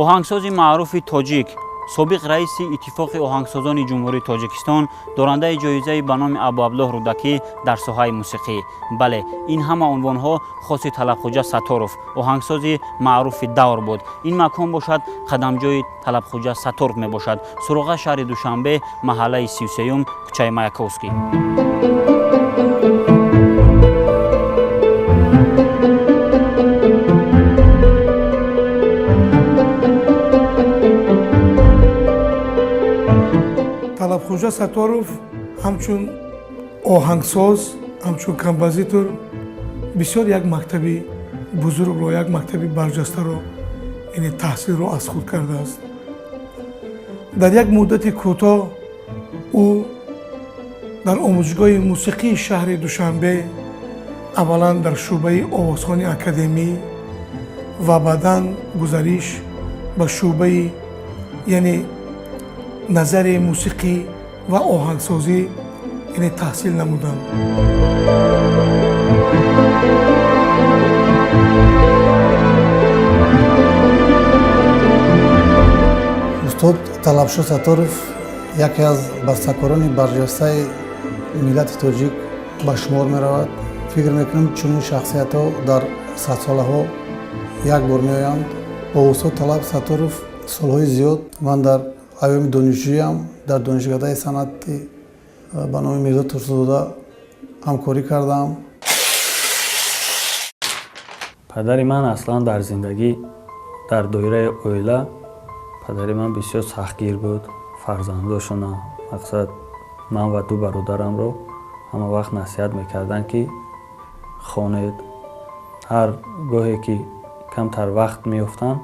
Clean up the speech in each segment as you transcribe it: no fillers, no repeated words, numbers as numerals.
оҳангсози маъруфи тоҷик, собиқ раиси иттифоқи оҳангсозони ҷумҳурии Тоҷикистон, дорандаи ҷоизаи ба номи Абуабдуллоҳ Рудакӣ дар соҳаи мусиқӣ. Бале, ин ҳама унвонҳо хоси Талабхоҷа Сатторов, оҳангсози маъруфи давр буд. Ин макон бошад қадамҷои Талабхоҷа Сатторов мебошад. Суруға шаҳри Душанбе, маҳаллаи 33-ум, кӯчаи Маяковский. Талабхоҷа Сатторов ҳамчун оҳангсоз, ҳамчун композитор бисёр як мактаби бузургро, як мактаби барҷастаро таҳсилро аз худ кардааст. дар як муддати кӯтоҳ ӯ дар омӯзишгоҳи мусиқии шаҳри Душанбе аввалан дар шӯъбаи овозхони академӣ ва баъдан гузариш ба шӯъбаи назари мусиқӣ ва оҳангсозӣ таҳсил намуданд. устод Талабшоҳ Сатторов яке аз бастакорони барҷастаи миллати тоҷик ба шумор меравад. фикр мекунам чунин шахсиятҳо дар садсолаҳо як бор меоянд. бо устод Талаб Сатторов солҳои зиёд ман дар айёми донишҷӯям дар донишгадаи санъати ба номи Мирзо Турсузода ҳамкорӣ кардам. падари ман аслан дар зиндагӣ дар доираи оила падари ман бисёр сахтгир буд. фарзандошона мақсад ман ва ду бародарамро ҳама вақт насиҳат мекарданд ки хонед. ҳар гоҳе ки камтар вақт меёфтанд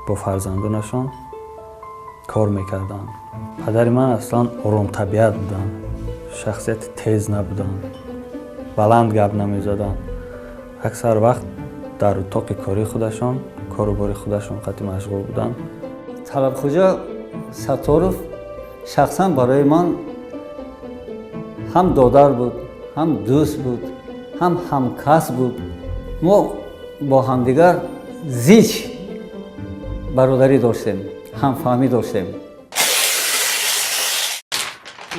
бо фарзандонашон кор мекарданд. падари ман аслан оромтабиат буданд, шахсияти тез набуданд, баланд гап намезаданд. аксар вақт дар утоқи кори худашон, корубори худашон қати машғул буданд. Талабхоҷа Сатторов шахсан барои ман ҳам додар буд, ҳам дӯст буд, ҳам ҳамкас буд. мо бо ҳамдигар зич бародарӣ доштем, ҳамфаҳмӣ доштем.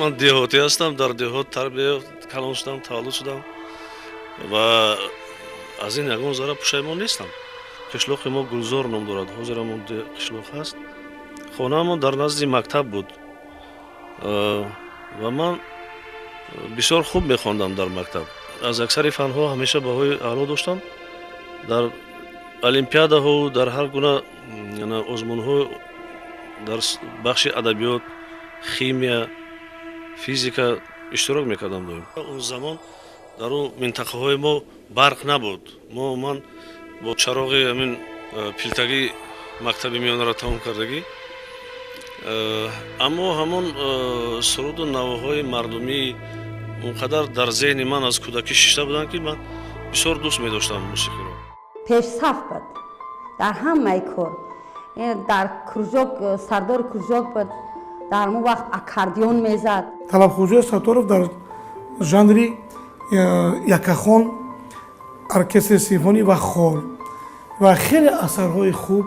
ман деҳотӣ ҳастам, дар деҳот тарбия калон шудам, таваллуд шудам ва аз ин ягон зара пушаймон нестам. қишлоқи мо Гулзор ном дорад, ҳозирам он қишлоқ ҳаст. хонаамон дар назди мактаб буд ва ман бисёр хуб мехондам дар мактаб. аз аксари фанҳо ҳамеша баҳои аъло доштам. дар олимпиадаҳо, дар ҳар гуна озмунҳо дар бахши адабиёт, химия, физика иштирок мекардам доим. он замон дар он минтақаҳои мо барқ набуд. ман бо чароғи ҳамин пилтагӣ мактаби миёнаро тамом кардагӣ, аммо ҳамон суруду навоҳои мардумӣ он қадар дар зеҳни ман аз кӯдакӣ шишта буданд ки ман бисёр дӯст медоштам мусиқиро. пешсаф буд дар ҳамаи кор. дар кружок сардори кружок буд, дар он вақт аккордеон мезад. Талабхоҷа Сатторов дар жанри якахон, оркестри симфонӣ ва хор ва хеле асарҳои хуб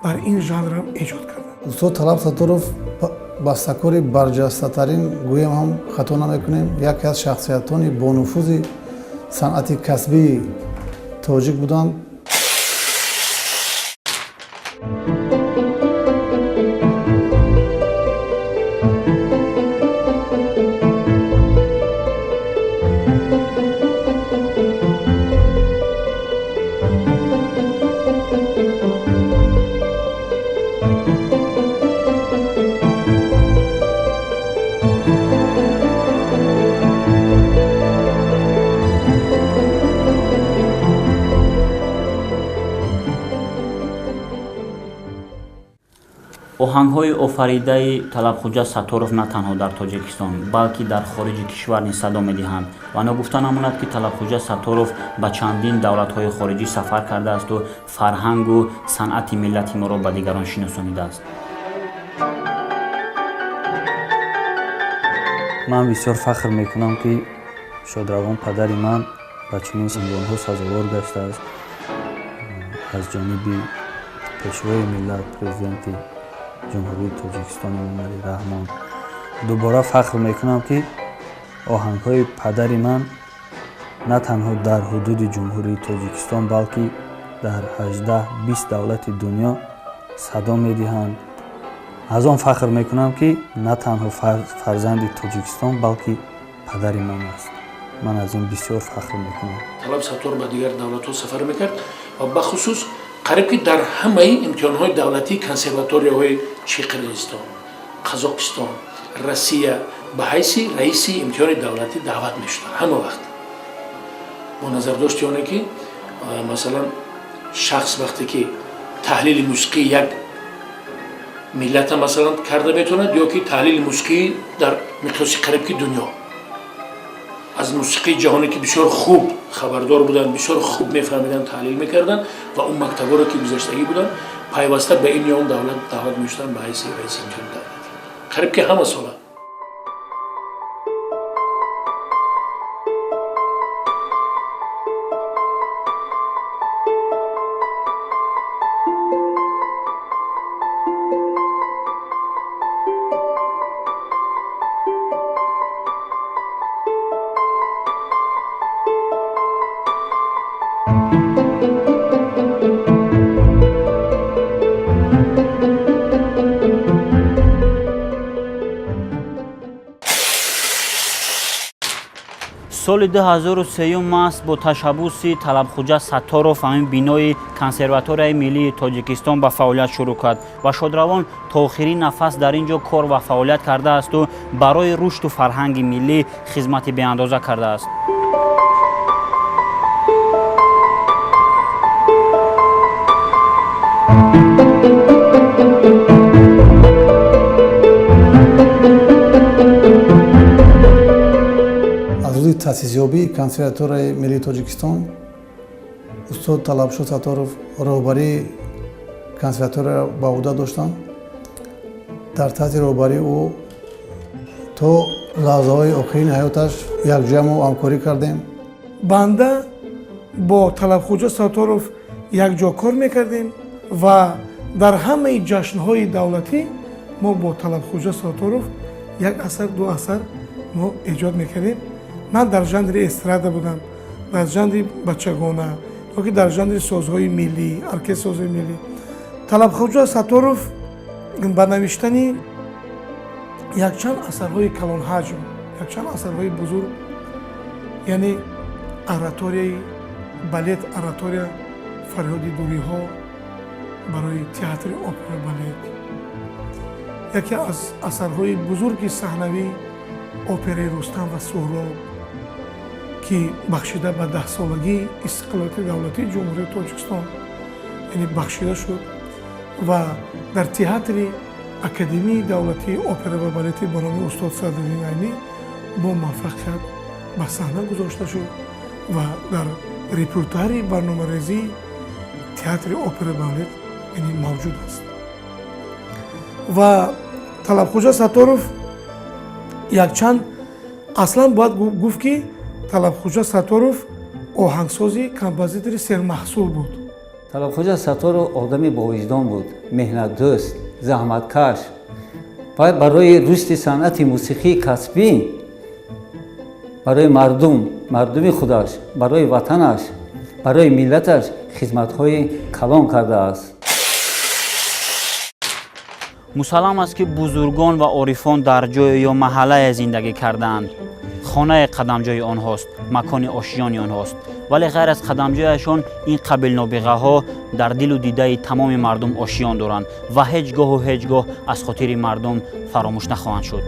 дар ин жанр эҷод кард. устод Талаб Сатторов бастакори барҷастатарин гӯем ҳам хато намекунем, яке аз шахсиятони бонуфузи санъати касбии тоҷик буданд. оҳангҳои офаридаи Талабхоҷа Сатторов на танҳо дар Тоҷикистон, балки дар хориҷи кишвар низ садо медиҳанд ва нагуфта намонад ки Талабхоҷа Сатторов ба чандин давлатҳои хориҷӣ сафар кардаасту фарҳангу санъати миллати моро ба дигарон шиносонидааст. ман бисёр фахр мекунам ки шодравон падари ман ба чунин синвонҳо сазовор гаштааст аз ҷониби пешвои миллат президенти ҷумҳурии тоҷикистони муаммади раҳмон. дубора фахр мекунам ки оҳангҳои падари ман на танҳо дар ҳудуди ҷумҳурии тоҷикистон балки дар 18-20 давлати дунё садо медиҳанд. аз он фахр мекунам ки на танҳо фарзанди тоҷикистон балки падари ман аст. ман аз ин бисёр фахр мекунам. талаб Саттор ба дигар давлатҳо сафар мекард ва бахусус қариб ки дар ҳамаи имтиҳонҳои давлатии консерваторияҳои чи қирғизистон, қазоқистон, Россия ба ҳайси раиси имтиҳони давлатӣ даъват мешуданд ҳама вақт. бо назар дошти оне ки масалан шахс вақте ки таҳлили мусиқии як миллата масалан карда метавонад ё ки таҳлили мусиқии дар миқёси қариб ки дунё аз мусиқии ҷаҳоне ки бисёр хуб хабардор буданд, бисёр хуб мефаҳмиданд, таҳлил мекарданд ва он мактабҳоро ки гузаштагӣ буданд пайваста ба ин ё он давлат даъват мешуданд ба ҳайси раиси имтиҳони давлатӣ қариб ки ҳама сола. соли 2003 маст бо ташаббуси талабхоҷа Сатторов ҳамин бинои консерваторияи миллии тоҷикистон ба фаъолият шурӯъ кард ва шодравон то охирин нафас дар ин ҷо кор ва фаъолият кардаасту барои рушду фарҳанги миллӣ хизмати беандоза кардааст. таъсисёбии консерваторияи миллии тоҷикистон устод талабшод Сатторов роҳбарии консерваторияро ба ӯҳда доштанд. дар таҳти роҳбарии ӯ то лаҳзаҳои охирини ҳаёташ якҷоя мо ҳамкорӣ кардем. банда бо талабхоҷа Сатторов якҷо кор мекардем ва дар ҳамаи ҷашнҳои давлатӣ мо бо талабхоҷа Сатторов як асар ду асар мо эҷод мекардем. ман дар жанри эстрада будам, дар жанри бачагона ёки дар жанри созҳои миллӣ, оркестри созҳои миллӣ. талабхоҷа Сатторов ба навиштани якчанд асарҳои калонҳаҷм, якчанд асарҳои бузург, яъне ораторияи балет, оратория фарёди дуриҳо барои театри опера балет, яке аз асарҳои бузурги саҳнавӣ операи Рустам ва Суҳроб ки бахшида ба 10-солагии истиқлолияти давлатии ҷумҳурии Тоҷикистон яъне бахшида шуд ва дар театри академияи давлатии опера ва балети бо номи устод Садриддин Айнӣ бо муваффақият ба саҳна гузошта шуд ва дар репертуари барномарезии театри опера ва балет яъне мавҷуд аст. ва талабхоҷа Сатторов якчанд аслан бояд гуфт ки талабхоҷа Сатторов оҳангсози композитори сермаҳсул буд. талабхоҷа Сатторов одами бовиҷдон буд, меҳнатдӯст, заҳматкаш. Бояд барои рушди санъати мусиқии касбӣ барои мардуми худаш, барои ватанаш, барои миллаташ хизматҳои калон кардааст. мусаллам аст ки бузургон ва орифон дар ҷое ё маҳаллае зиндагӣ кардаанд. хонае қадамҷои онҳост, макони ошиёни онҳост. вале ғайр аз қадамҷояшон ин қабилнобиғаҳо дар дилу дидаи тамоми мардум ошиён доранд ва ҳеҷ гоҳу ҳеҷ гоҳ аз хотири мардум фаромӯш нахоҳанд шуд.